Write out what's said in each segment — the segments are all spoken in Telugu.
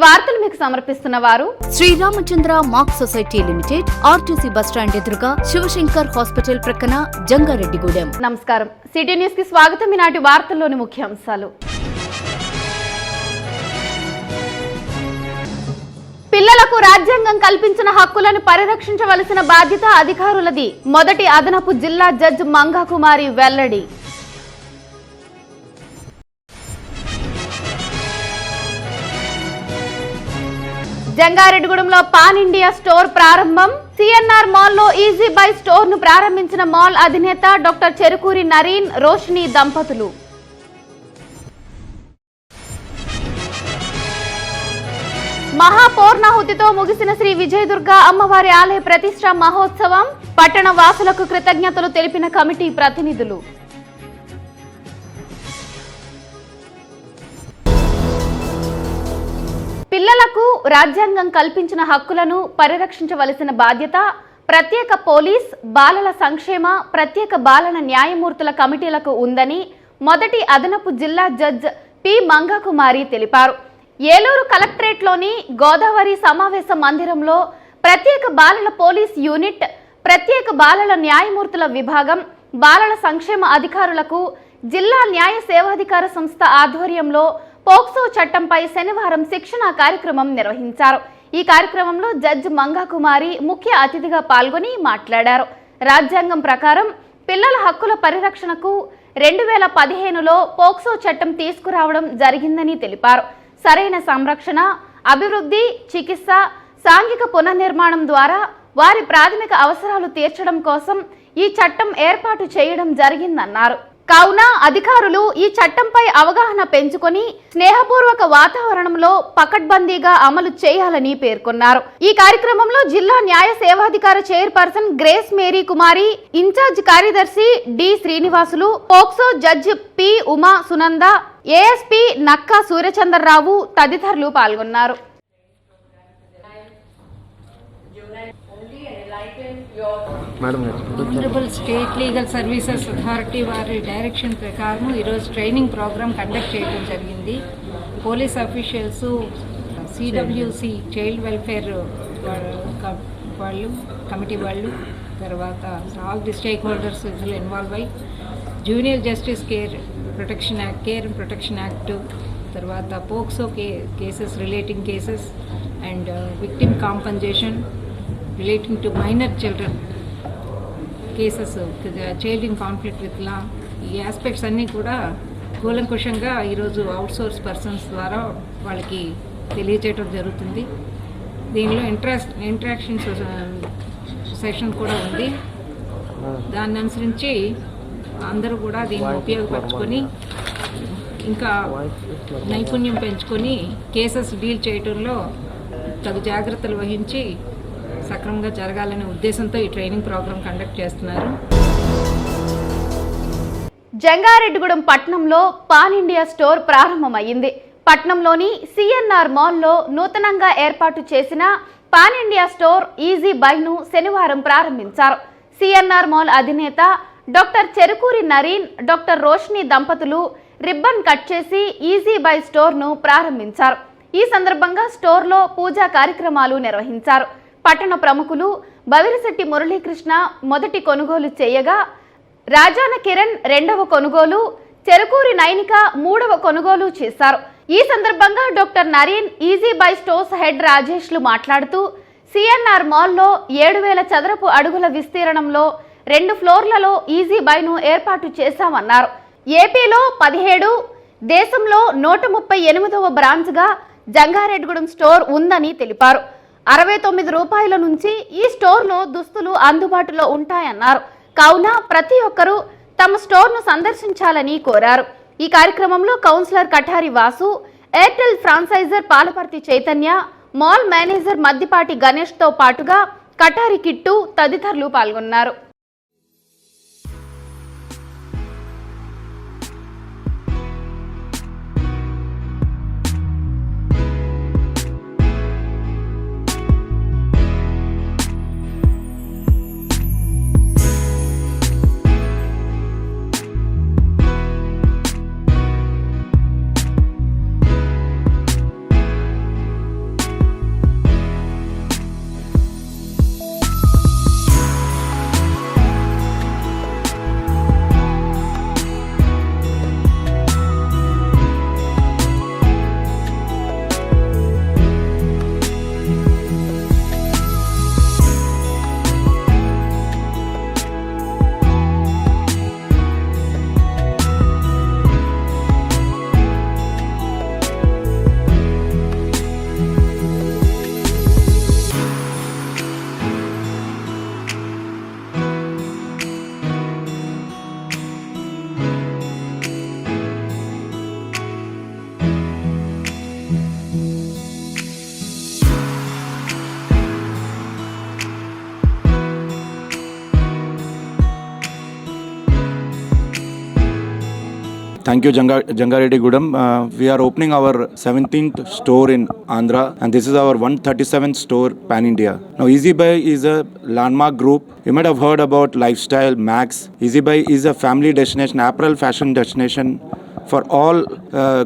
వార్తలు మీకు సమర్పిస్తున్న వారు Sriramachandra mark society limited, RTC bus stand ఎదురుగా, శివశంకర్ హాస్పిటల్ ప్రక్కన, జంగారెడ్డిగూడెం. నమస్కారం. సిటీ న్యూస్ కి స్వాగతం. ఈనాటి వార్తల్లోని ముఖ్యాంశాలు. పిల్లలకు రాజ్యాంగం కల్పించిన హక్కులను పరిరక్షించవలసిన బాధ్యత అధికారులది. మొదటి అదనపు జిల్లా జడ్జి మంగా కుమారి వెల్లడి. జంగారెడ్డిగూడెంలో పాన్ ఇండియా స్టోర్ ప్రారంభం. సిఎన్ఆర్ మాల్ లో ఈజీ బై స్టోర్ ను ప్రారంభించిన మాల్ అధినేత డాక్టర్ చెరుకూరి నరీన్, రోషిని దంపతులు. మహాపూర్ణాహుతితో ముగిసిన శ్రీ విజయదుర్గ అమ్మవారి ఆలయ ప్రతిష్ఠ మహోత్సవం. పట్టణ వాసులకు కృతజ్ఞతలు తెలిపిన కమిటీ ప్రతినిధులు. పిల్లలకు రాజ్యాంగం కల్పించిన హక్కులను పరిరక్షించవలసిన బాధ్యత ప్రత్యేక పోలీస్, బాలల సంక్షేమ, ప్రత్యేక బాలల న్యాయమూర్తుల కమిటీలకు ఉందని మొదటి అదనపు జిల్లా జడ్జ్ పి మంగా కుమారి తెలిపారు. ఏలూరు కలెక్టరేట్లోని గోదావరి సమావేశ మందిరంలో ప్రత్యేక బాలల పోలీస్ యూనిట్, ప్రత్యేక బాలల న్యాయమూర్తుల విభాగం, బాలల సంక్షేమ అధికారులకు జిల్లా న్యాయ సేవాధికార సంస్థ ఆధ్వర్యంలో పోక్సో చట్టంపై శనివారం శిక్షణా కార్యక్రమం నిర్వహించారు. ఈ కార్యక్రమంలో జడ్జి మంగా కుమారి ముఖ్య అతిథిగా పాల్గొని మాట్లాడారు. రాజ్యాంగం ప్రకారం పిల్లల హక్కుల పరిరక్షణకు 2015లో పోక్సో చట్టం తీసుకురావడం జరిగిందని తెలిపారు. సరైన సంరక్షణ, అభివృద్ధి, చికిత్స, సాంఘిక పునర్నిర్మాణం ద్వారా వారి ప్రాథమిక అవసరాలు తీర్చడం కోసం ఈ చట్టం ఏర్పాటు చేయడం జరిగిందన్నారు. కావున అధికారులు ఈ చట్టంపై అవగాహన పెంచుకొని స్నేహపూర్వక వాతావరణంలో పకడ్బందీగా అమలు చేయాలని పేర్కొన్నారు. ఈ కార్యక్రమంలో జిల్లా న్యాయ సేవాధికార chairperson Grace Mary Kumari, incharge కార్యదర్శి D Srinivasulu, POCSO judge P Uma Sunanda, ASP Nakka Suryachandrarao తదితరులు పాల్గొన్నారు. Honourable state legal services authority వారి డైరెక్షన్ ప్రకారం ఈరోజు ట్రైనింగ్ ప్రోగ్రామ్ కండక్ట్ చేయడం జరిగింది. Police officials, CWC child welfare వాళ్ళు, కమిటీ వాళ్ళు, తర్వాత ఆల్ ది స్టేక్ హోల్డర్స్ ఇందులో ఇన్వాల్వ్ అయ్యి junior justice care and protection act, తర్వాత POCSO cases, relating cases and victim compensation relating to minor children cases, child in conflict with law, ఈ ఆస్పెక్ట్స్ అన్నీ కూడా కూలంకుషంగా ఈరోజు అవుట్సోర్స్ పర్సన్స్ ద్వారా వాళ్ళకి తెలియచేయడం జరుగుతుంది. దీనిలో ఇంటరాక్షన్ సెషన్ కూడా ఉంది. దాన్ని అనుసరించి అందరూ కూడా దీన్ని ఉపయోగపరచుకొని ఇంకా నైపుణ్యం పెంచుకొని కేసెస్ డీల్ చేయడంలో తగు జాగ్రత్తలు వహించి సక్రమంగా జరగాలనే ఉద్దేశంతో ఈ ట్రైనింగ్ ప్రోగ్రాం కండక్ట్ చేస్తున్నారు. జంగారెడ్డిగూడెం పట్టణంలో పాన్ ఇండియా స్టోర్ ప్రారంభమైంది. పట్టణంలోని సిఎన్ఆర్ మాల్లో నూతనంగా ఏర్పాటు చేసిన పాన్ ఇండియా స్టోర్ ఈజీ బైను శనివారం ప్రారంభించారు. సిఎన్ఆర్ మాల్ అధినేత డాక్టర్ చెరుకూరి నరీన్, డాక్టర్ రోషిని దంపతులు రిబ్బన్ కట్ చేసి ఈజీ బై స్టోర్ను ప్రారంభించారు. ఈ సందర్భంగా స్టోర్లో పూజా కార్యక్రమాలు నిర్వహించారు. పట్టణ ప్రముఖులు బవిరిశెట్టి మురళీకృష్ణ మొదటి కొనుగోలు చేయగా, రాజాన కిరణ్ రెండవ కొనుగోలు, చెరుకూరి నైనిక మూడవ కొనుగోలు చేశారు. ఈ సందర్భంగా doctor Nareen, easy buy stores head రాజేష్లు మాట్లాడుతూ సిఎన్ఆర్ మాల్లో 7000 చదరపు అడుగుల విస్తీర్ణంలో 2 ఫ్లోర్లలో ఈజీ బైను ఏర్పాటు చేశామన్నారు. ఏపీలో 17, దేశంలో 138వ బ్రాంచ్గా జంగారెడ్డిగూడెం స్టోర్ ఉందని తెలిపారు. 69 రూపాయల నుంచి ఈ స్టోర్లో దుస్తులు అందుబాటులో ఉంటాయన్నారు. కావున ప్రతి ఒక్కరూ తమ స్టోర్ను సందర్శించాలని కోరారు. ఈ కార్యక్రమంలో councillor Katari Vasu, Airtel franchiser Palaparthi Chaitanya, mall manager Maddipati గణేష్తో పాటుగా కఠారి కిట్టు తదితరులు పాల్గొన్నారు. Thank you, Jangareddy Gudam. We are opening our 17th store in Andhra, and this is our 137th store pan-India. Now, EasyBuy is a landmark group. You might have heard about Lifestyle, Max. EasyBuy is a family destination, apparel fashion destination for all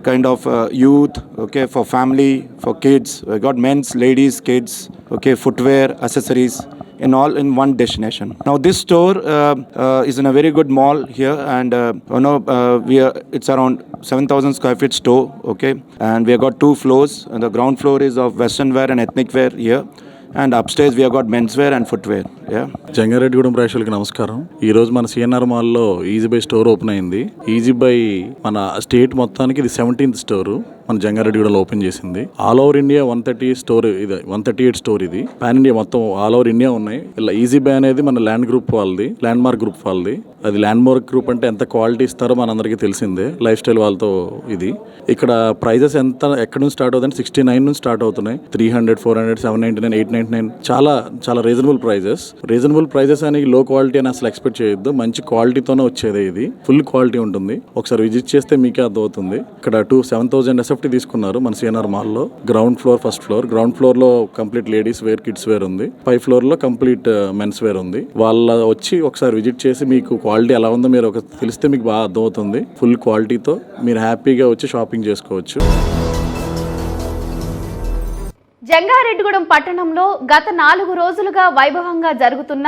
kind of youth, okay, for family, for kids. We got men's, ladies, kids, okay, footwear, accessories, in all in one destination. Now this store is in a very good mall here, and it's around 7,000 square feet store, okay, and we have got 2 floors, and the ground floor is of western wear and ethnic wear here, and upstairs we have got menswear and footwear. Jangareddygudem ప్రేక్షకులకి నమస్కారం. ఈ రోజు మన సిఎన్ఆర్ మాల్లో ఈజీబై స్టోర్ ఓపెన్ అయింది. ఈజీబై మన స్టేట్ మొత్తానికి ఇది 17th స్టోర్ మన జంగారెడ్డిగూడెంలో ఓపెన్ చేసింది. ఆల్ ఓవర్ ఇండియా 138 స్టోర్ ఇది. పాన్ ఇండియా మొత్తం ఆల్ ఓవర్ ఇండియా ఉన్నాయి. ఇలా ఈజీబై అనేది మన ల్యాండ్ మార్క్ గ్రూప్ వాళ్ళది. అది ల్యాండ్ మార్క్ గ్రూప్ అంటే ఎంత క్వాలిటీ ఇస్తారో మనందరికీ తెలిసిందే. లైఫ్ స్టైల్ వాళ్ళతో ఇది. ఇక్కడ ప్రైజెస్ ఎక్కడి నుంచి స్టార్ట్ అవుతాయి, 69 నుంచి స్టార్ట్ అవుతున్నాయి. 300, 400, 799, 899 చాలా రీజనబుల్ ప్రైజెస్ అని లో క్వాలిటీ అని అసలు ఎక్స్పెక్ట్ చేయొద్దు. మంచి క్వాలిటీతోనే వచ్చేది. ఇది ఫుల్ క్వాలిటీ ఉంటుంది. ఒకసారి విజిట్ చేస్తే మీకే అర్థమవుతుంది. ఇక్కడ 7,000 SFT తీసుకున్నారు మన సిఎన్ఆర్ మాల్లో. Ground floor, first floor. Ground floor లో complete ladies wear, kids wear ఉంది. 5 ఫ్లోర్ లో కంప్లీట్ మెన్స్ వేర్ ఉంది. వాళ్ళ వచ్చి ఒకసారి విజిట్ చేసి మీకు క్వాలిటీ ఎలా ఉందో మీరు తెలిస్తే మీకు బాగా అర్థమవుతుంది. ఫుల్ క్వాలిటీతో మీరు హ్యాపీగా వచ్చి షాపింగ్ చేసుకోవచ్చు. జంగారెడ్డిగూడెం పట్టణంలో గత 4 రోజులుగా వైభవంగా జరుగుతున్న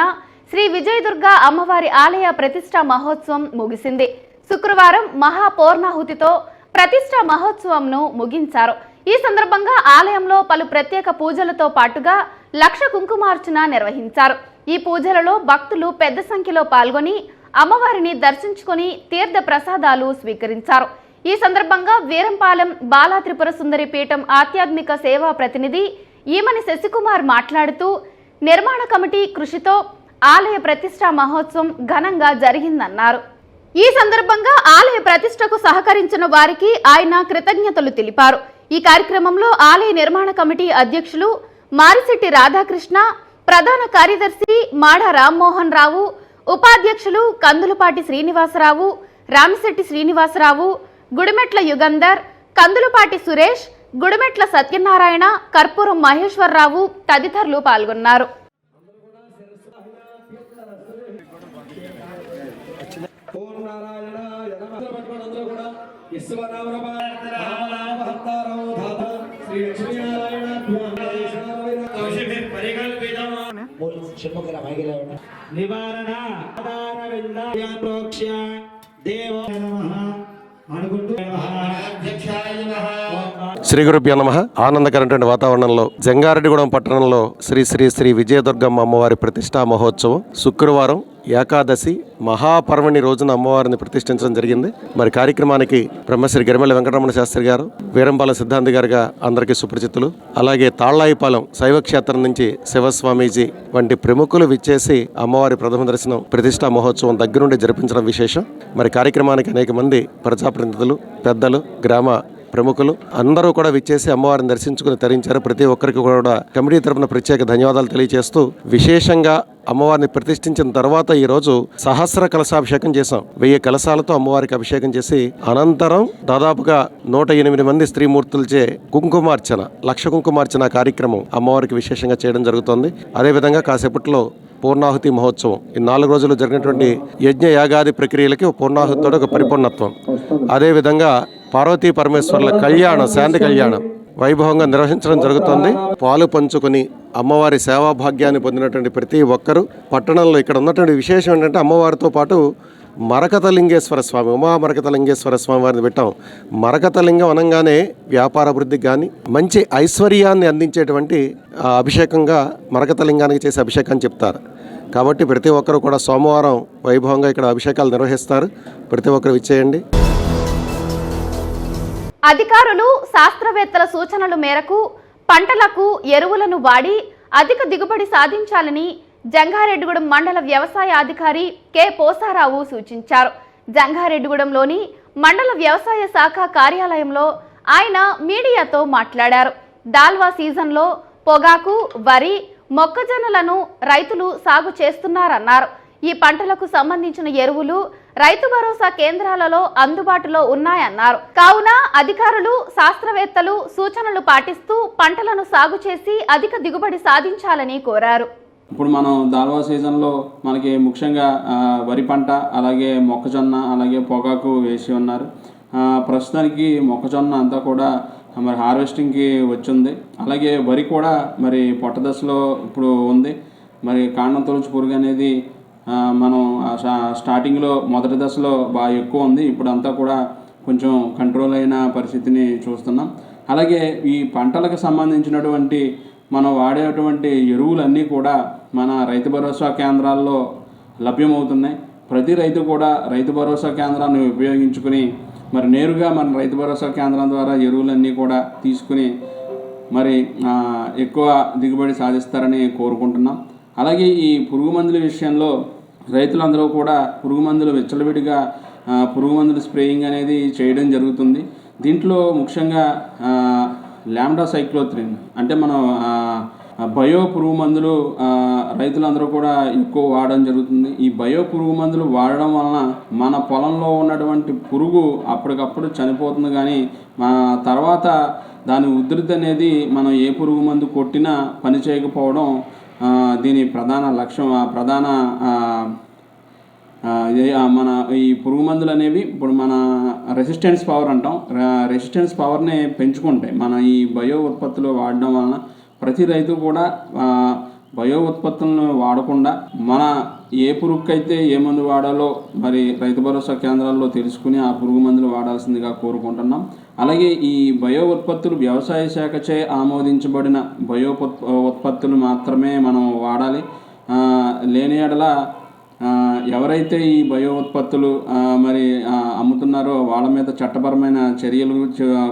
శ్రీ విజయదుర్గ అమ్మవారి ఆలయ ప్రతిష్టా మహోత్సవం ముగిసింది. శుక్రవారం మహాపూర్ణాహుతితో ప్రతిష్టా మహోత్సవంను ముగించారు. ఈ సందర్భంగా ఆలయంలో పలు ప్రత్యేక పూజలతో పాటుగా 1,00,000 కుంకుమార్చన నిర్వహించారు. ఈ పూజలలో భక్తులు పెద్ద సంఖ్యలో పాల్గొని అమ్మవారిని దర్శించుకొని తీర్థ ప్రసాదాలు స్వీకరించారు. ఈ సందర్భంగా వీరంపాలెం బాలా త్రిపుర సుందరి పీఠం ఆధ్యాత్మిక సేవా ప్రతినిధి ఈమని శశికుమార్ మాట్లాడుతూ నిర్మాణ కమిటీ కృషితో ఆలయ ప్రతిష్టా మహోత్సవం ఘనంగా జరిగిందన్నారు. ఈ సందర్భంగా ఆలయ ప్రతిష్టకు సహకరించిన వారికి ఆయన కృతజ్ఞతలు తెలిపారు. ఈ కార్యక్రమంలో ఆలయ నిర్మాణ కమిటీ అధ్యక్షులు మారిశెట్టి రాధాకృష్ణ, ప్రధాన కార్యదర్శి మాడ రామ్మోహన్ రావు, ఉపాధ్యక్షులు కందులపాటి శ్రీనివాసరావు, రామిశెట్టి శ్రీనివాసరావు, గుడిమెట్ల యుగంధర్, కందులపాటి సురేష్, గుడిమెట్ల సత్యనారాయణ, కర్పూరం మహేశ్వరరావు తదితరులు పాల్గొన్నారు. శ్రీ గురుభ్యో నమః. ఆనందకరమైన వాతావరణంలో జంగారెడ్డిగూడెం పట్టణంలో శ్రీ శ్రీ శ్రీ విజయదుర్గమ్మ అమ్మవారి ప్రతిష్టా మహోత్సవం శుక్రవారం ఏకాదశి మహాపర్వణి రోజున అమ్మవారిని ప్రతిష్ఠించడం జరిగింది. మరి కార్యక్రమానికి బ్రహ్మశ్రీ గరిమెళ్ళ వెంకటరమణ శాస్త్రి గారు, వీరంపాలెం సిద్ధాంతి గారుగా అందరికీ సుపరిచితులు, అలాగే తాళ్లాయిపాలెం శైవక్షేత్రం నుంచి శివస్వామీజీ వంటి ప్రముఖులు విచ్చేసి అమ్మవారి ప్రథమ దర్శనం ప్రతిష్టా మహోత్సవం దగ్గరుండి జరిపించడం విశేషం. మరి కార్యక్రమానికి అనేక మంది ప్రజాప్రతినిధులు, పెద్దలు, గ్రామ ప్రముఖులు అందరూ కూడా విచ్చేసి అమ్మవారిని దర్శించుకుని తరించారు. ప్రతి ఒక్కరికి కూడా కమిటీ తరపున ప్రత్యేక ధన్యవాదాలు తెలియజేస్తూ, విశేషంగా అమ్మవారిని ప్రతిష్ఠించిన తర్వాత ఈ రోజు సహస్ర కలశాభిషేకం చేశాం. 1000 కలశాలతో అమ్మవారికి అభిషేకం చేసి అనంతరం దాదాపుగా 108 మంది స్త్రీమూర్తులచే కుంకుమార్చన, 1,00,000 కుంకుమార్చన కార్యక్రమం అమ్మవారికి విశేషంగా చేయడం జరుగుతుంది. అదేవిధంగా కాసేపట్లో పూర్ణాహుతి మహోత్సవం. ఈ 4 రోజులు జరిగినటువంటి యజ్ఞ యాగాది ప్రక్రియలకి పూర్ణాహుతితో ఒక పరిపూర్ణత్వం. అదేవిధంగా పార్వతీ పరమేశ్వరుల కళ్యాణం, శాంతి కళ్యాణం వైభవంగా నిర్వహించడం జరుగుతుంది. పాలు పంచుకొని అమ్మవారి సేవా భాగ్యాన్ని పొందినటువంటి ప్రతి ఒక్కరూ పట్టణంలో ఇక్కడ ఉన్నటువంటి విశేషం ఏంటంటే అమ్మవారితో పాటు మరకతలింగేశ్వర స్వామి, ఉమా మరకతలింగేశ్వర స్వామి వారిని పెట్టాం. మరకతలింగం అనగానే వ్యాపార అభివృద్ధికి కానీ మంచి ఐశ్వర్యాన్ని అందించేటువంటి అభిషేకంగా మరకతలింగానికి చేసే అభిషేకాన్ని చెప్తారు. కాబట్టి ప్రతి ఒక్కరు కూడా సోమవారం వైభవంగా ఇక్కడ అభిషేకాలు నిర్వహిస్తారు. ప్రతి ఒక్కరు విచ్చేయండి. అధికారులు శాస్త్రవేత్తల సూచనల మేరకు పంటలకు ఎరువులను వాడి అధిక దిగుబడి సాధించాలని జంగారెడ్డిగూడెం మండల వ్యవసాయ అధికారి కె పోసారావు సూచించారు. జంగారెడ్డిగూడెంలోని మండల వ్యవసాయ శాఖ కార్యాలయంలో ఆయన మీడియాతో మాట్లాడారు. దాల్వా సీజన్లో పొగాకు, వరి, మొక్కజొన్నలను రైతులు సాగు చేస్తున్నారన్నారు. ఈ పంటలకు సంబంధించిన ఎరువులు రైతు భరోసా కేంద్రాలలో అందుబాటులో ఉన్నాయన్నారు. కావున అధికారులు, శాస్త్రవేత్తలు సూచనలు పాటిస్తూ పంటలను సాగు చేసి అధిక దిగుబడి సాధించాలని కోరారు. ఇప్పుడు మనం దాల్వా సీజన్లో మనకి ముఖ్యంగా వరి పంట, అలాగే మొక్కజొన్న, అలాగే పొగాకు వేసి ఉన్నారు. ప్రస్తుతానికి మొక్కజొన్న అంతా కూడా మరి హార్వెస్టింగ్కి వచ్చింది. అలాగే వరి కూడా మరి పొట్ట దశలో ఇప్పుడు ఉంది. మరి కాండం తొలచు పురుగు అనేది మనం స్టార్టింగ్లో మొదటి దశలో బాగా ఎక్కువ ఉంది. ఇప్పుడు అంతా కూడా కొంచెం కంట్రోల్ అయిన పరిస్థితిని చూస్తున్నాం. అలాగే ఈ పంటలకు సంబంధించినటువంటి మనం వాడేటువంటి ఎరువులన్నీ కూడా మన రైతు భరోసా కేంద్రాల్లో లభ్యమవుతున్నాయి. ప్రతి రైతు కూడా రైతు భరోసా కేంద్రాన్ని ఉపయోగించుకుని మరి నేరుగా మన రైతు భరోసా కేంద్రం ద్వారా ఎరువులన్నీ కూడా తీసుకుని మరి ఎక్కువ దిగుబడి సాధిస్తారని కోరుకుంటున్నాం. అలాగే ఈ పురుగు మందుల విషయంలో రైతులందరూ కూడా పురుగు మందులు విచ్చలవిడిగా పురుగు మందుల స్ప్రేయింగ్ అనేది చేయడం జరుగుతుంది. దీంట్లో ముఖ్యంగా లాంబ్డా సైక్లోత్రిన్ అంటే మనం బయో పురుగు మందులు రైతులందరూ కూడా ఎక్కువ వాడడం జరుగుతుంది. ఈ బయో పురుగు మందులు వాడడం వలన మన పొలంలో ఉన్నటువంటి పురుగు అప్పటికప్పుడు చనిపోతుంది, కానీ తర్వాత దాని ఉధృతి అనేది మనం ఏ పురుగు మందు కొట్టినా పని చేయకపోవడం దీని ప్రధాన లక్ష్యం. మన ఈ పురుగు మందులు అనేవి ఇప్పుడు మన రెసిస్టెన్స్ పవర్ అంటాం. రెసిస్టెన్స్ పవర్ని పెంచుకుంటాయి మన ఈ బయో ఉత్పత్తులు వాడడం వలన. ప్రతి రైతు కూడా బయో ఉత్పత్తులను వాడకుండా మన ఏ పురుగుకైతే ఏ మందు వాడాలో మరి రైతు భరోసా కేంద్రాల్లో తెలుసుకుని ఆ పురుగు మందులు వాడాల్సిందిగా కోరుకుంటున్నాం. అలాగే ఈ బయో ఉత్పత్తులు వ్యవసాయ శాఖచే ఆమోదించబడిన బయో ఉత్పత్తులు మాత్రమే మనం వాడాలి. లేని యెడల ఎవరైతే ఈ బయో ఉత్పత్తులు మరి అమ్ముతున్నారో వాళ్ళ మీద చట్టపరమైన చర్యలు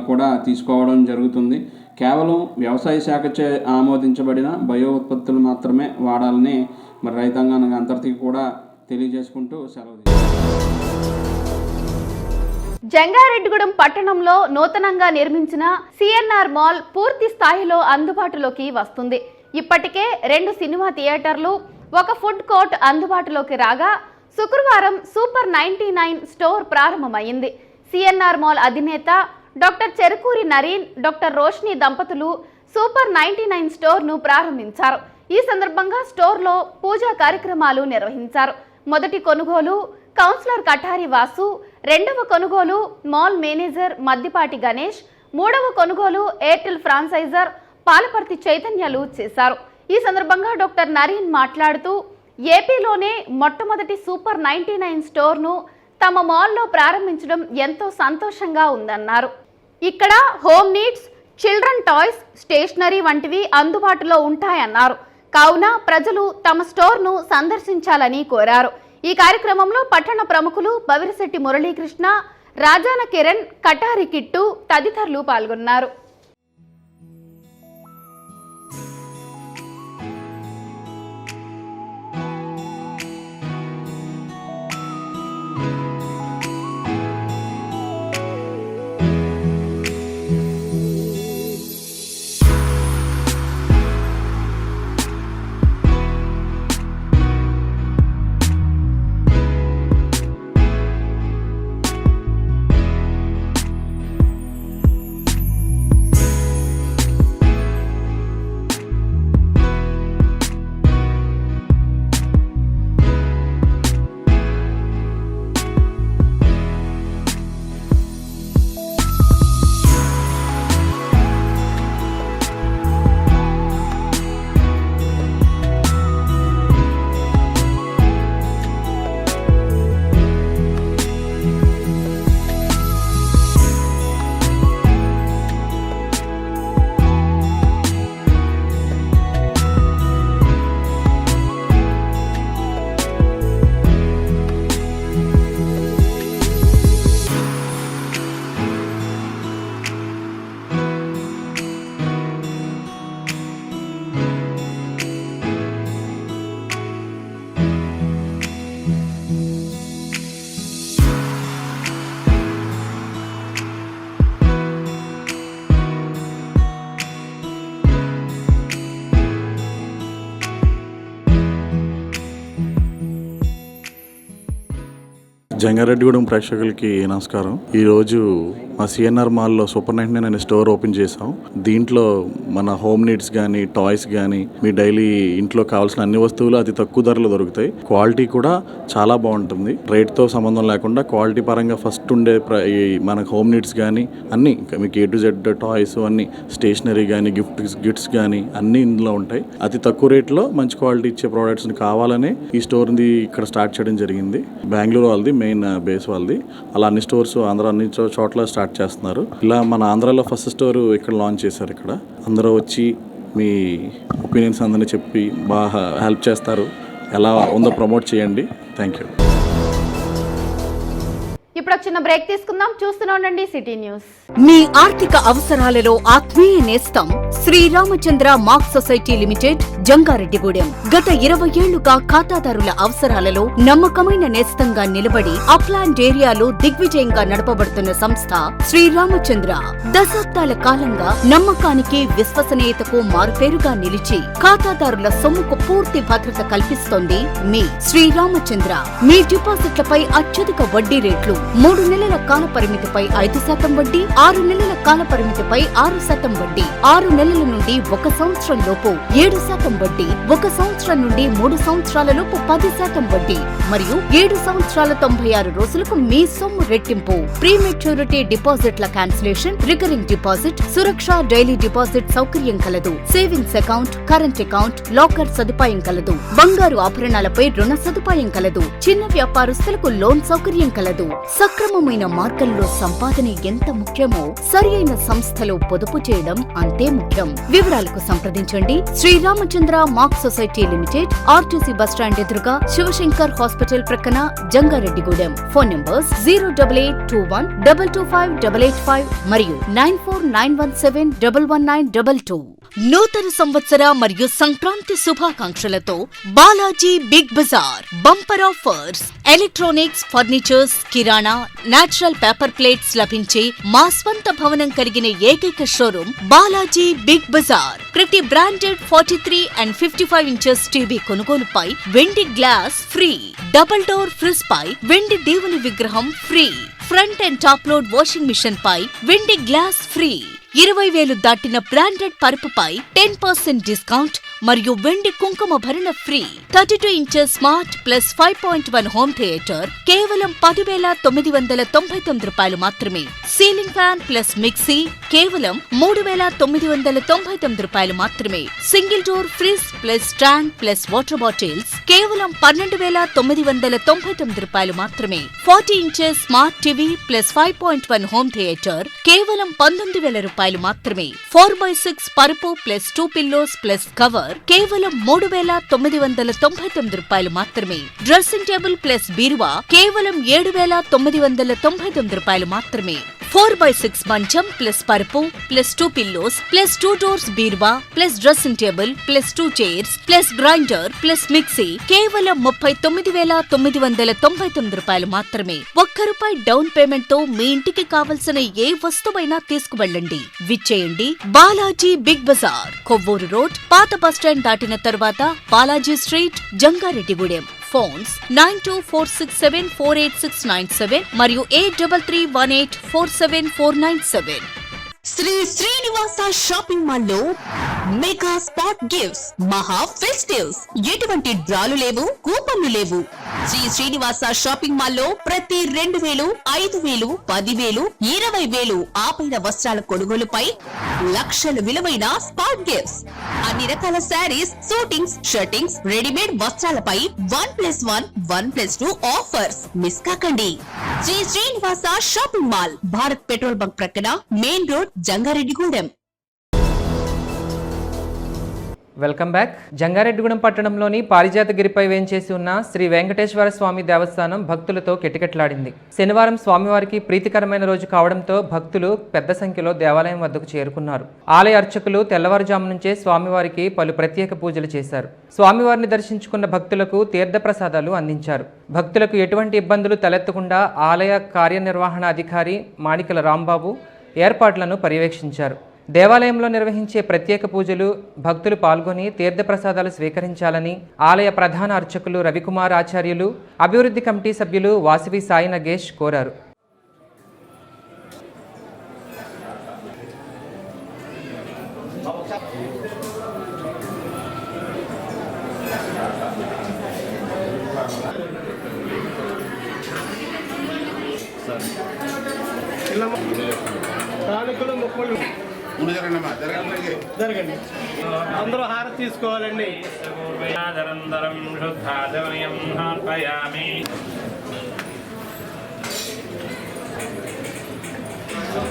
కూడా తీసుకోవడం జరుగుతుంది. కేవలం వ్యవసాయ శాఖచే ఆమోదించబడిన బయో ఉత్పత్తులు మాత్రమే వాడాలని మరి రైతాంగానికి అందరికీ కూడా తెలియజేసుకుంటూ సెలవు. జంగారెడ్డిగూడెం పట్టణంలో నూతనంగా నిర్మించిన సిఎన్ఆర్ మాల్ పూర్తి స్థాయిలో అందుబాటులోకి వస్తుంది. ఇప్పటికే 2 సినిమా థియేటర్లు, 1 ఫుడ్ కోర్ట్ అందుబాటులోకి రాగా శుక్రవారం సూపర్ 99 స్టోర్ ప్రారంభమైంది. సిఎన్ఆర్ మాల్ అధినేత డాక్టర్ చెరుకూరి నరీన్, డాక్టర్ రోష్ని దంపతులు సూపర్ 99 స్టోర్ను ప్రారంభించారు. ఈ సందర్భంగా స్టోర్లో పూజా కార్యక్రమాలు నిర్వహించారు. మొదటి కొనుగోలు కౌన్సిలర్ కఠారి వాసు, 2వ కొనుగోలు మాల్ మేనేజర్ మద్దిపాటి గణేష్, 3వ కొనుగోలు ఎయిర్టెల్ ఫ్రాంచైజర్ పాలపర్తి చైతన్యలు చేశారు. ఈ సందర్భంగా డాక్టర్ నరీన్ మాట్లాడుతూ ఏపీలోనే మొట్టమొదటి సూపర్ 99 స్టోర్ను తమ మాల్లో ప్రారంభించడం ఎంతో సంతోషంగా ఉందన్నారు. ఇక్కడ home needs, children toys, stationery వంటివి అందుబాటులో ఉంటాయన్నారు. కావున ప్రజలు తమ స్టోర్ను సందర్శించాలని కోరారు. ఈ కార్యక్రమంలో పట్టణ ప్రముఖులు బవిరిశెట్టి మురళీకృష్ణ, రాజాన కిరణ్, కటారి కిట్టు తదితరులు పాల్గొన్నారు. జంగారెడ్డిగూడెం ప్రేక్షకులకి నమస్కారం. ఈరోజు మా సిఎన్ఆర్ మాల్లో సూపర్ 99 అనే స్టోర్ ఓపెన్ చేసాం. దీంట్లో మన హోమ్ నీడ్స్ కానీ, టాయ్స్ కానీ, మీ డైలీ ఇంట్లో కావాల్సిన అన్ని వస్తువులు అతి తక్కువ ధరలో దొరుకుతాయి. క్వాలిటీ కూడా చాలా బాగుంటుంది. రేట్తో సంబంధం లేకుండా క్వాలిటీ పరంగా ఫస్ట్ ఉండే మనకు హోమ్ నీడ్స్ కానీ అన్నీ మీకు A to Z టాయ్స్ అన్నీ, స్టేషనరీ కానీ, గిఫ్ట్స్ కానీ అన్నీ ఇందులో ఉంటాయి. అతి తక్కువ రేట్లో మంచి క్వాలిటీ ఇచ్చే ప్రోడక్ట్స్ని కావాలనే ఈ స్టోర్ని ఇక్కడ స్టార్ట్ చేయడం జరిగింది. బెంగళూరు వాళ్ళది మెయిన్ బేస్ వాళ్ళది. అలా అన్ని స్టోర్స్ ఆంధ్ర అన్ని చోట్ల స్టార్ట్ చేస్తున్నారు. ఇలా మన ఆంధ్రాలో ఫస్ట్ స్టోర్ ఇక్కడ లాంచ్ చేశారు. ఇక్కడ అందరూ వచ్చి మీ ఒపీనియన్స్ అందరినీ చెప్పి బాగా హెల్ప్ చేస్తారు. ఎలా ఉందో ప్రమోట్ చేయండి. Thank you. ఇప్పుడు ఒక చిన్న బ్రేక్ తీసుకుందాం. చూస్తూనే ఉండండి సిటీ న్యూస్. మీ ఆర్థిక అవసరాలలో ఆత్మీయ నేస్తం శ్రీరామచంద్ర మాక్ సొసైటీ లిమిటెడ్, జంగారెడ్డిగూడెం. గత 20 ఏళ్లుగా ఖాతాదారుల అవసరాలలో నమ్మకమైన నేస్తంగా నిలబడి అప్లాండ్ ఏరియాలో దిగ్విజయంగా నడపబడుతున్న సంస్థ శ్రీరామచంద్ర. దశాబ్దాల కాలంగా నమ్మకానికి, విశ్వసనీయతకు మారుపేరుగా నిలిచి ఖాతాదారుల సొమ్ముకు పూర్తి భద్రత కల్పిస్తోంది మీ శ్రీరామచంద్ర. మీ డిపాజిట్లపై అత్యధిక వడ్డీ రేట్లు, 3 నెలల కాల పరిమితిపై 5% వడ్డీ, 6 నెలల కాల పరిమితిపై 6% వడ్డీ, 6 నెలల నుండి 1 సంవత్సరం లోపు 7% వడ్డీ, 1 సంవత్సరం నుండి 3 సంవత్సరాల లోపు 10% వడ్డీ మరియు 7 సంవత్సరాల 96 రోజులకు మీ సొమ్ము రెట్టింపు. ప్రీమెచ్యూరిటీ డిపాజిట్ల క్యాన్సిలేషన్, రికరింగ్ డిపాజిట్, సురక్ష డైలీ డిపాజిట్ సౌకర్యం కలదు. Savings account, current account, locker సదుపాయం కలదు. బంగారు ఆభరణాలపై రుణ సదుపాయం కలదు. చిన్న వ్యాపారస్తులకు లోన్ సౌకర్యం కలదు. సక్రమమైన మార్గంలో సంపాదన ఎంత ముఖ్యమో సరియైన సంస్థలో పొదుపు చేయడం అంతే ముఖ్యం. వివరాలకు సంప్రదించండి. శ్రీరామచంద్ర మాక్ సొసైటీ లిమిటెడ్, ఆర్టీసీ బస్టాండ్ ఎదురుగా, శివశంకర్ హాస్పిటల్ ప్రక్కన, జంగారెడ్డిగూడెం. ఫోన్ నంబర్స్ 08821 225 885 మరియు 949171 11922. నూతన సంవత్సర మరియు సంక్రాంతి శుభాకాంక్షలతో Balaji Big Bazaar bumper offers. Electronics, furnitures, కిరాణా, నేచురల్ పేపర్ ప్లేట్స్ లభించే మా స్వంత భవనం కలిగిన ఏకైక షోరూమ్ బాలాజీ బిగ్ బజార్. ప్రతి బ్రాండెడ్ 43 and 55 ఇంచెస్ టీవీ కొనుగోలుపై వెండి glass free. Double door fridge పై వెండి దేవుని విగ్రహం free. Front and top load washing machine పై వెండి గ్లాస్ ఫ్రీ. 20,000 దాటిన బ్రాండెడ్ పరుపుపై 10% డిస్కౌంట్ మరియు వెండి కుంకుమ భరణ free. 32 inches smart plus 5.1 home theatre కేవలం 10,999 రూపాయలు మాత్రమే. సీలింగ్ ఫ్యాన్ ప్లస్ మిక్సీ కేవలం 3,999 రూపాయలు మాత్రమే. Single door fridge plus stand plus water bottles కేవలం 12,999 రూపాయలు మాత్రమే. 40 inches smart TV plus 5.1 home theatre కేవలం 19,000 రూపాయలు మాత్రమే. 4x6 పరుపు ప్లస్ 2 పిల్లోస్ ప్లస్ కవర్ కేవలం 3,999 రూపాయలు మాత్రమే. డ్రెస్సింగ్ టేబుల్ ప్లస్ బీరువా కేవలం 7,999 రూపాయలు మాత్రమే. 4x6 మంచం ప్లస్ పరుపు ప్లస్ 2 పిల్లోస్ ప్లస్ 2 డోర్స్ బీరువా plus dressing table plus 2 chairs plus grinder plus mixie కేవలం 39,999 రూపాయలు మాత్రమే. ₹1 డౌన్ పేమెంట్ తో మీ ఇంటికి కావలసిన ఏ వస్తువైనా తీసుకువెళ్ళండి. విచ్చేయండి బాలాజీ బిగ్ బజార్, కొవ్వూరు రోడ్, పాత బస్టాండ్ దాటిన తరువాత బాలాజీ స్ట్రీట్, జంగారెడ్డిగూడెం. ఫోన్స్ 9246748697 మరియు 8331847497. శ్రీ శ్రీనివాస షాపింగ్ మాల్ లో మెగా స్పాట్ గిఫ్ట్స్, మహా ఫెస్టివ్స్. ఎటువంటి డ్రాలు లేవు, కూపన్లు లేవు. శ్రీ శ్రీనివాస షాపింగ్ మాల్ లో ప్రతి 2,000, 5,000, 10,000, 20,000 ఆపైన వస్త్రాల కొనుగోలుపై లక్షల విలువైన స్పాట్ గిఫ్ట్స్. అన్ని రకాల శారీస్, సూటింగ్స్, షర్టింగ్స్, రెడీమేడ్ వస్త్రాలపై 1+1, 1+2 ఆఫర్స్ మిస్ కాకండి. Shri Srinivasa shopping mall, Bharat petrol bunk ప్రక్కన, main road, Jangareddygudem. Welcome back. Jangareddygudem పట్టణంలోని పారిజాతగిరిపై వేంచేసి ఉన్న శ్రీ వెంకటేశ్వర స్వామి దేవస్థానం భక్తులతో కిటకిటలాడింది. శనివారం స్వామివారికి ప్రీతికరమైన రోజు కావడంతో భక్తులు పెద్ద సంఖ్యలో దేవాలయం వద్దకు చేరుకున్నారు. ఆలయ అర్చకులు తెల్లవారుజాము నుంచే స్వామివారికి పలు ప్రత్యేక పూజలు చేశారు. స్వామివారిని దర్శించుకున్న భక్తులకు తీర్థ ప్రసాదాలు అందించారు. భక్తులకు ఎటువంటి ఇబ్బందులు తలెత్తకుండా ఆలయ కార్యనిర్వహణ అధికారి మాణికల రాంబాబు ఏర్పాట్లను పర్యవేక్షించారు. దేవాలయంలో నిర్వహించే ప్రత్యేక పూజలు భక్తులు పాల్గొని తీర్థప్రసాదాలు స్వీకరించాలని ఆలయ ప్రధాన అర్చకులు రవికుమార్ ఆచార్యులు, అభివృద్ధి కమిటీ సభ్యులు వాసవి సాయి నగేష్ కోరారు. జరగండి, అందరూ హారతి తీసుకోవాలండి.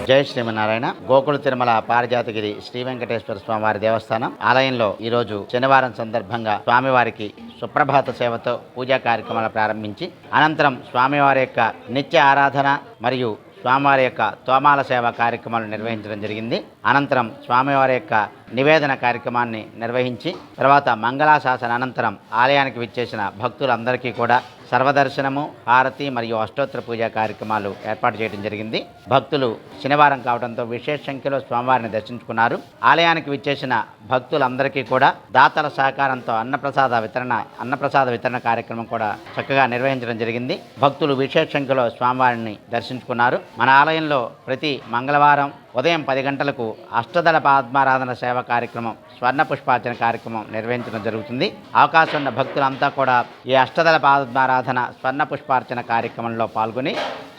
జై శ్రీమన్నారాయణ. గోకుల తిరుమల పారిజాతగిరి శ్రీ వెంకటేశ్వర స్వామివారి దేవస్థానం ఆలయంలో ఈరోజు శనివారం సందర్భంగా స్వామివారికి సుప్రభాత సేవతో పూజా కార్యక్రమాలు ప్రారంభించి అనంతరం స్వామివారి యొక్క నిత్య ఆరాధన మరియు స్వామివారి యొక్క తోమాల సేవ కార్యక్రమాలు నిర్వహించడం జరిగింది. అనంతరం స్వామివారి యొక్క నివేదన కార్యక్రమాన్ని నిర్వహించి తర్వాత మంగళాశాసన అనంతరం ఆలయానికి విచ్చేసిన భక్తులందరికీ కూడా సర్వదర్శనము, హారతి మరియు అష్టోత్తర పూజా కార్యక్రమాలు ఏర్పాటు చేయడం జరిగింది. భక్తులు శనివారం కావడంతో విశేష సంఖ్యలో స్వామివారిని దర్శించుకున్నారు. ఆలయానికి విచ్చేసిన భక్తులందరికీ కూడా దాతల సహకారంతో అన్నప్రసాద వితరణ కార్యక్రమం కూడా చక్కగా నిర్వహించడం జరిగింది. భక్తులు విశేష సంఖ్యలో స్వామివారిని దర్శించుకున్నారు. మన ఆలయంలో ప్రతి మంగళవారం ఉదయం 10 గంటలకు అష్టదళ పద్మారాధన సేవ కార్యక్రమం, స్వర్ణ పుష్పార్చన కార్యక్రమం నిర్వహించడం జరుగుతుంది. అవకాశం ఉన్న భక్తులంతా కూడా ఈ అష్టదళ పద్మారాధన, స్వర్ణ పుష్పార్చన కార్యక్రమంలో పాల్గొని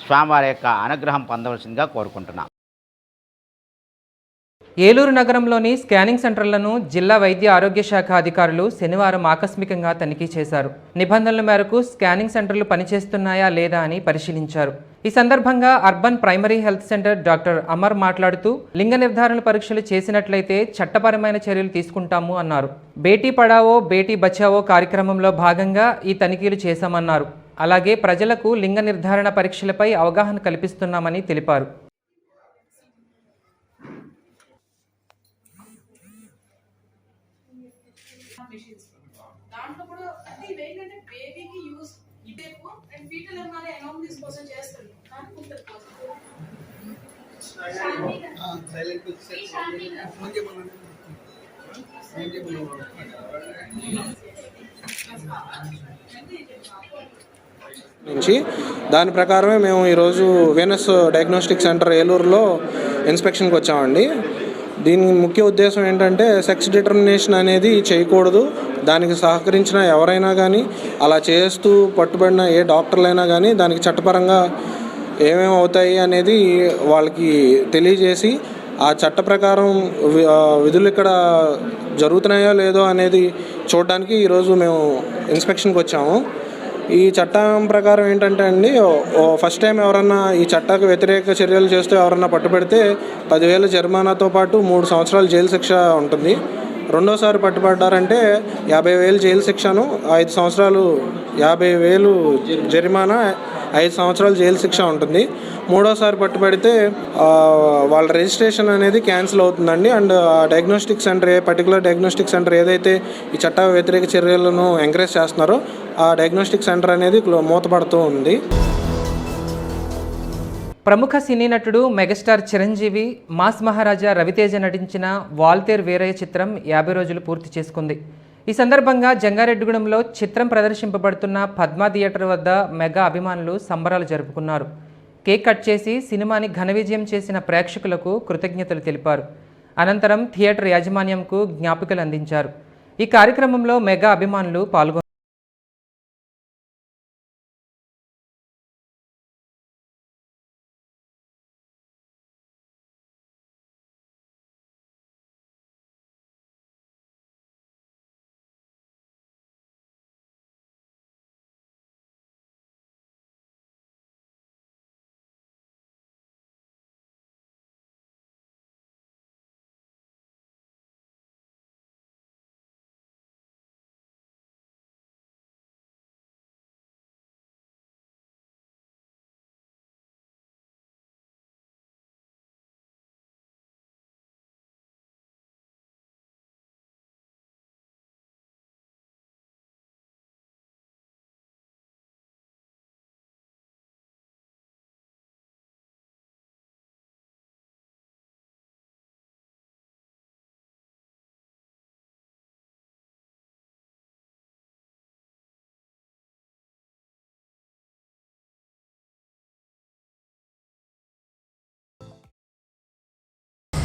స్వామివారి యొక్క అనుగ్రహం పొందవలసిందిగా కోరుకుంటున్నాం. ఏలూరు నగరంలోని స్కానింగ్ సెంటర్లను జిల్లా వైద్య ఆరోగ్య శాఖ అధికారులు శనివారం ఆకస్మికంగా తనిఖీ చేశారు. నిబంధనల మేరకు స్కానింగ్ సెంటర్లు పనిచేస్తున్నాయా లేదా అని పరిశీలించారు. ఈ సందర్భంగా urban primary health centre doctor Amar మాట్లాడుతూ లింగ నిర్ధారణ పరీక్షలు చేసినట్లయితే చట్టపరమైన చర్యలు తీసుకుంటాము అన్నారు. బేటీ పడావో బేటీ బచావో కార్యక్రమంలో భాగంగా ఈ తనిఖీలు చేశామన్నారు. అలాగే ప్రజలకు లింగ నిర్ధారణ పరీక్షలపై అవగాహన కల్పిస్తున్నామని తెలిపారు. దాంట్లో కూడా అంటే ఇవేంటంటే బేబీకి యూస్ ఇదేపు అండ్ ఫీటల్ ఎంఆర్ఐ అనామలీస్ కోసం చేస్తారు కానీ ఉంటుంది నుంచి దాని ప్రకారమే మేము ఈరోజు వీనస్ డయాగ్నోస్టిక్ సెంటర్ ఏలూరులో ఇన్స్పెక్షన్కి వచ్చామండి. దీని ముఖ్య ఉద్దేశం ఏంటంటే సెక్స్ డిటర్మినేషన్ అనేది చేయకూడదు. దానికి సహకరించిన ఎవరైనా కానీ, అలా చేస్తూ పట్టుబడిన ఏ డాక్టర్లైనా కానీ దానికి చట్టపరంగా ఏమేమి అవుతాయి అనేది వాళ్ళకి తెలియజేసి ఆ చట్ట ప్రకారం విధులు ఇక్కడ జరుగుతున్నాయో లేదో అనేది చూడడానికి ఈరోజు మేము ఇన్స్పెక్షన్కి వచ్చాము. ఈ చట్టం ప్రకారం ఏంటంటే అండి, ఫస్ట్ టైం ఎవరన్నా ఈ చట్టానికి వ్యతిరేక చర్యలు చేస్తూ ఎవరన్నా పట్టుబడితే 10,000 జరిమానాతో పాటు 3 సంవత్సరాలు జైలు శిక్ష ఉంటుంది. రెండోసారి పట్టుబడ్డారంటే 50,000 జైలు శిక్షను, 5 సంవత్సరాలు 50,000 జరిమానా, 5 సంవత్సరాలు జైలు శిక్ష ఉంటుంది. మూడోసారి పట్టుబడితే వాళ్ళ రిజిస్ట్రేషన్ అనేది క్యాన్సిల్ అవుతుందండి. And diagnostic centre, particular diagnostic centre ఏదైతే ఈ చట్ట వ్యతిరేక చర్యలను ఎంకరేజ్ చేస్తున్నారో ఆ డయాగ్నోస్టిక్ సెంటర్ అనేది మూతపడుతూ ఉంది. ప్రముఖ సినీ నటుడు మెగాస్టార్ చిరంజీవి మాస్ మహారాజా రవితేజ నటించిన వాల్తేర్ వీరయ్య చిత్రం 50 రోజులు పూర్తి చేసుకుంది. ఈ సందర్భంగా జంగారెడ్డిగూడెంలో చిత్రం ప్రదర్శింపబడుతున్న పద్మా థియేటర్ వద్ద మెగా అభిమానులు సంబరాలు జరుపుకున్నారు. కేక్ కట్ చేసి సినిమాని ఘన విజయం చేసిన ప్రేక్షకులకు కృతజ్ఞతలు తెలిపారు. అనంతరం థియేటర్ యాజమాన్యంకు జ్ఞాపికలు అందించారు. ఈ కార్యక్రమంలో మెగా అభిమానులు పాల్గొన్నారు.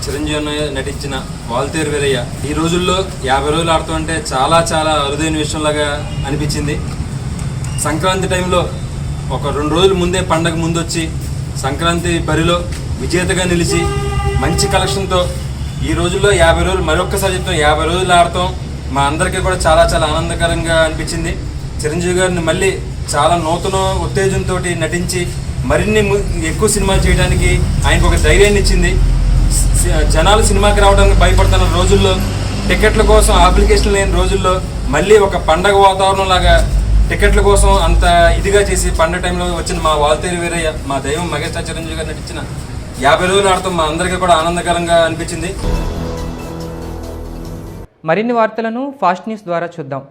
చిరంజీవి అన్నయ్య నటించిన వాల్తేరు వీరయ్య ఈ రోజుల్లో 50 రోజులు ఆడటం అంటే చాలా చాలా అరుదైన విషయంలాగా అనిపించింది. సంక్రాంతి టైంలో ఒక 2 రోజుల ముందే పండగ ముందు వచ్చి సంక్రాంతి బరిలో విజేతగా నిలిచి మంచి కలెక్షన్తో ఈ రోజుల్లో 50 రోజులు మరొక్కసారి చెప్తాం 50 రోజులు ఆడటం మా అందరికీ కూడా చాలా చాలా ఆనందకరంగా అనిపించింది. చిరంజీవి గారిని మళ్ళీ చాలా నూతన ఉత్తేజంతో నటించి మరిన్ని ఎక్కువ సినిమాలు చేయడానికి ఆయనకు ఒక ధైర్యాన్ని ఇచ్చింది. జనాలు సినిమాకి రావడానికి భయపడుతున్న రోజుల్లో టికెట్ల కోసం అప్లికేషన్ లేని రోజుల్లో మళ్ళీ ఒక పండగ వాతావరణం లాగా టికెట్ల కోసం అంత ఇదిగా చేసి పండగ టైంలో వచ్చిన మా వాల్తేరు వీరయ్య మా దైవం మెగాస్టార్ చిరంజీవి గారు నటించిన 50 రోజులు ఆడటం మా అందరికీ కూడా ఆనందకరంగా అనిపించింది. మరిన్ని వార్తలను ఫాస్ట్ న్యూస్ ద్వారా చూద్దాం.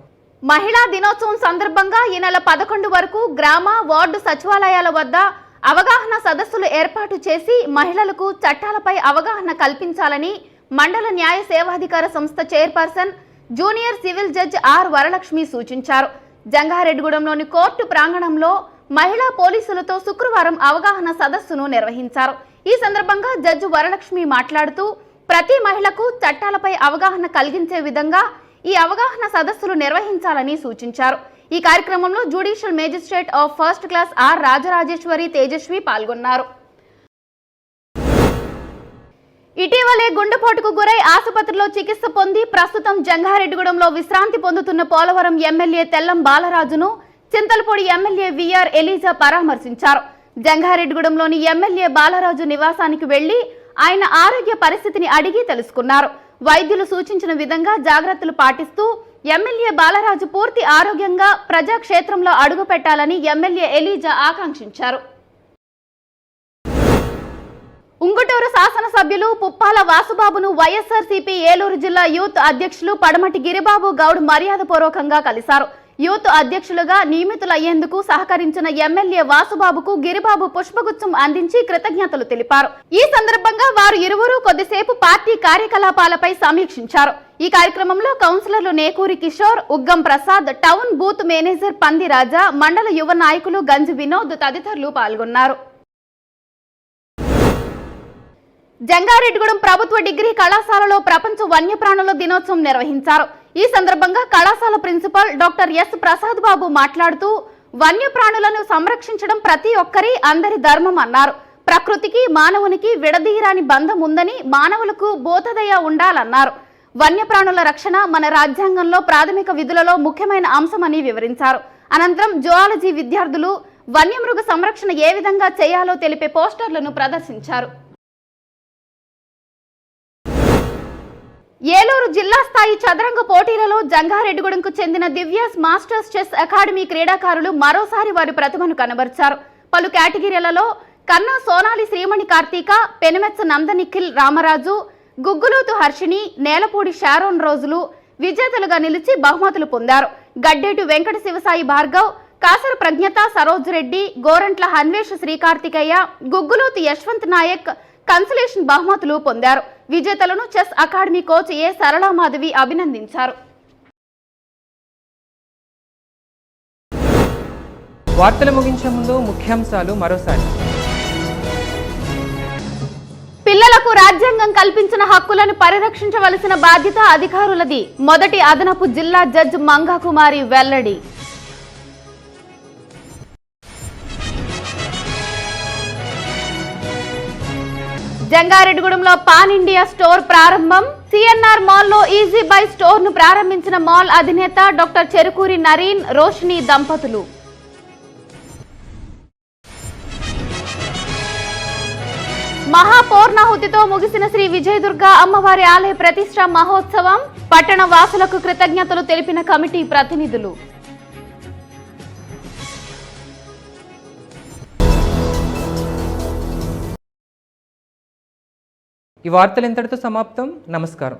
మహిళా దినోత్సవం సందర్భంగా ఈ నెల 11 వరకు గ్రామ వార్డు సచివాలయాల వద్ద అవగాహన సదస్సులు ఏర్పాటు చేసి మహిళలకు చట్టాలపై అవగాహన కల్పించాలని మండల న్యాయ సేవాధికార సంస్థ chairperson junior civil judge R Varalakshmi సూచించారు. జంగారెడ్డిగూడెంలోని కోర్టు ప్రాంగణంలో మహిళా పోలీసులతో శుక్రవారం అవగాహన సదస్సును నిర్వహించారు. ఈ సందర్భంగా జడ్జి వరలక్ష్మి మాట్లాడుతూ ప్రతి మహిళకు చట్టాలపై అవగాహన కలిగించే విధంగా ఈ అవగాహన సదస్సులు నిర్వహించాలని సూచించారు. ఈ కార్యక్రమంలో judicial magistrate of first class R Rajarajeswari Tejaswi పాల్గొన్నారు. ఇటీవలే గుండెపోటుకు గురై ఆసుపత్రిలో చికిత్స పొంది ప్రస్తుతం జంగారెడ్డిగూడెంలో విశ్రాంతి పొందుతున్న పోలవరం ఎమ్మెల్యే తెల్లం బాలరాజును చింతలపూడి ఎమ్మెల్యే విఆర్ ఎలీజా పరామర్శించారు. జంగారెడ్డిగూడెంలోని ఎమ్మెల్యే బాలరాజు నివాసానికి వెళ్లి ఆయన ఆరోగ్య పరిస్థితిని అడిగి తెలుసుకున్నారు. వైద్యులు సూచించిన విధంగా జాగ్రత్తలు పాటిస్తూ ఎమ్మెల్యే బాలరాజు పూర్తి ఆరోగ్యంగా ప్రజాక్షేత్రంలో అడుగు పెట్టాలని ఎమ్మెల్యే ఎలీజా ఆకాంక్షించారు. ఉంగుటూరు శాసనసభ్యులు పుప్పాల వాసుబాబును వైఎస్ఆర్సీపీ ఏలూరు జిల్లా యూత్ అధ్యక్షులు పడమటి గిరిబాబు గౌడ్ మర్యాదపూర్వకంగా కలిశారు. యూత్ అధ్యక్షులుగా నియమితులయ్యేందుకు సహకరించిన ఎమ్మెల్యే వాసుబాబుకు గిరిబాబు పుష్పగుచ్చం అందించి కృతజ్ఞతలు తెలిపారు. ఈ సందర్భంగా వారు ఇరువురు కొద్దిసేపు పార్టీ కార్యకలాపాలపై సమీక్షించారు. ఈ కార్యక్రమంలో కౌన్సిలర్లు Nekuri Kishore, Uggam Prasad, town booth manager పంది రాజా, మండల యువ నాయకులు గంజి వినోద్ తదితరులు పాల్గొన్నారు. జంగారెడ్డిగూడెం ప్రభుత్వ డిగ్రీ కళాశాలలో ప్రపంచ వన్యప్రాణుల దినోత్సవం నిర్వహించారు. ఈ సందర్భంగా కళాశాల principal doctor yes Prasad Babu మాట్లాడుతూ వన్యప్రాణులను సంరక్షించడం ప్రతి ఒక్కరి అందరి ధర్మం అన్నారు. ప్రకృతికి మానవునికి విడదీయరాని బంధం ఉందని మానవులకు బోధదయ ఉండాలన్నారు. వన్యప్రాణుల రక్షణ మన రాజ్యాంగంలో ప్రాథమిక విధులలో ముఖ్యమైన అంశమని వివరించారు. అనంతరం జువాలజీ విద్యార్థులు వన్యమృగ సంరక్షణ ఏ విధంగా చేయాలో తెలిపే పోస్టర్లను ప్రదర్శించారు. ఏలూరు జిల్లా స్థాయి చదరంగ పోటీలలో జంగారెడ్డిగూడెంకు చెందిన దివ్యాస్ మాస్టర్స్ చెస్ అకాడమీ క్రీడాకారులు మరోసారి వారి ప్రతిభను కనబరిచారు. పలు కేటగిరీలలో కన్నా సోనాలి శ్రీమణి కార్తీక, పెనుమెచ్చ నందనిఖిల్ రామరాజు, గుగ్గులూతు హర్షిని, నేలపూడి షారోన్ రోజులు విజేతలుగా నిలిచి బహుమతులు పొందారు. గడ్డేటు వెంకట శివసాయి భార్గవ్, కాసర ప్రజ్ఞత సరోజ్ రెడ్డి, గోరంట్ల హన్వేష్ శ్రీకార్తికేయ, గుగ్గులూతు యశ్వంత్ నాయక్ కన్సలేషన్ బహుమతులు పొందారు. విజేతలను చెస్ అకాడమీ కోచ్ ఏ సరళామాధవి అభినందించారు. వార్తలు ముగించే ముందు ముఖ్యాంశాలు మరోసారి. పిల్లలకు రాజ్యాంగం కల్పించిన హక్కులను పరిరక్షించవలసిన బాధ్యత అధికారులది. మొదటి అదనపు జిల్లా జడ్జి మంగాకుమారి వెల్లడి. జంగారెడ్డిగూడెంలో పాన్ ఇండియా స్టోర్ ప్రారంభం. సిఎన్ఆర్ మాల్లో ఈజీ బై స్టోర్ ను ప్రారంభించిన మాల్ అధినేత డాక్టర్ చెరుకూరి నరీన్, రోషిని దంపతులు. మహాపూర్ణాహుతితో ముగిసిన శ్రీ విజయదుర్గ అమ్మవారి ఆలయ ప్రతిష్ఠా మహోత్సవం. పట్టణ వాసులకు కృతజ్ఞతలు తెలిపిన కమిటీ ప్రతినిధులు. ఈ వార్తలు ఇంతటితో సమాప్తం. నమస్కారం.